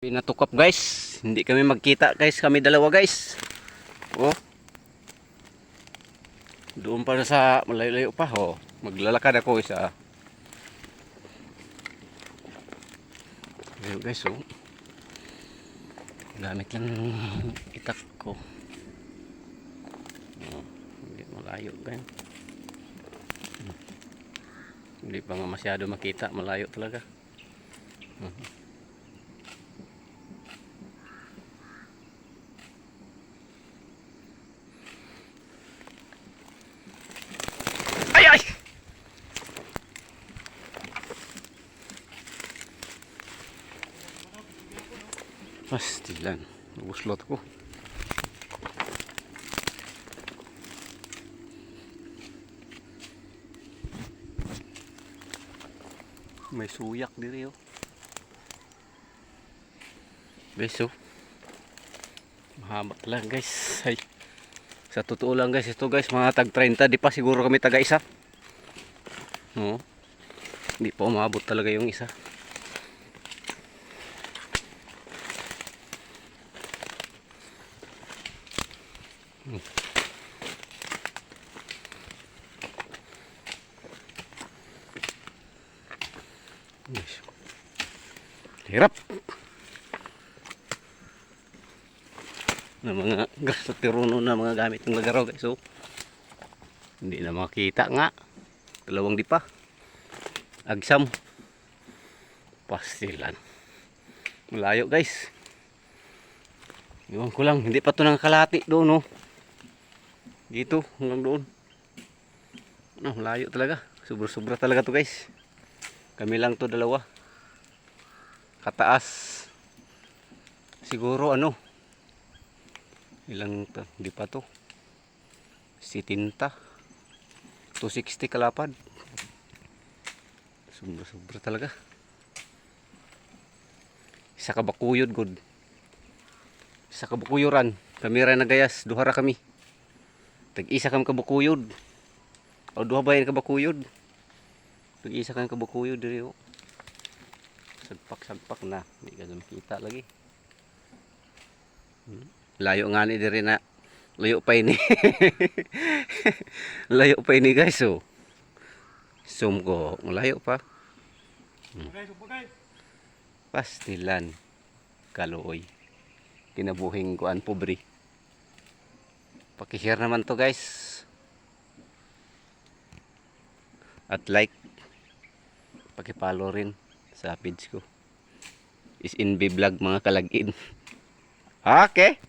Pinatukap guys, hindi kami magkita guys, kami dalawa guys. Oh. Doon pa sa malayo-layo pa oh. Maglalakad ako isa. Ayun guys oh. Gamit lang itak ko. Oh, hindi malayo guys. Hindi pa nga masyado makita, malayo talaga. Ay ay! Pastilan, nabuslot ko. May suyak diri oh. Guys oh. Mahaba talaga guys. Ay. Sa totoo lang guys, ito guys, mga tag 30, di pa siguro kami taga isa. No. Hindi pa umabot talaga yung isa. Hirap na mga tiruno na mga gamit ng lagaraw guys. So hindi na makita nga, dalawang di pa agsam pastilan, malayo guys. Iwan ko lang, hindi pa to nang kalahati doon no, dito hanggang doon. Malayo talaga, sobra talaga to guys. Kami lang to dalawa, kataas siguro ilang to, hindi pa to 70 260 kalapad. Sobra talaga. Isa ka bakuyod good, isa ka bakuyuran kami ra nagayas, duha ra kami, tag isa kami ka bakuyod o duha ba yan ka bakuyod, tag isa kami ka bakuyod diri oh. Sagpak na, hindi ka makita lagi. Layo nga ni diri na, layo pa ini. Layo pa ini guys oh. Zoom ko, malayo pa. Pastilan, kaluoy. Kinabuhing kuan pobre. Paki-share naman to guys. At like, paki-follow rin sa page ko. Is in B vlog mga kalagin. Okay.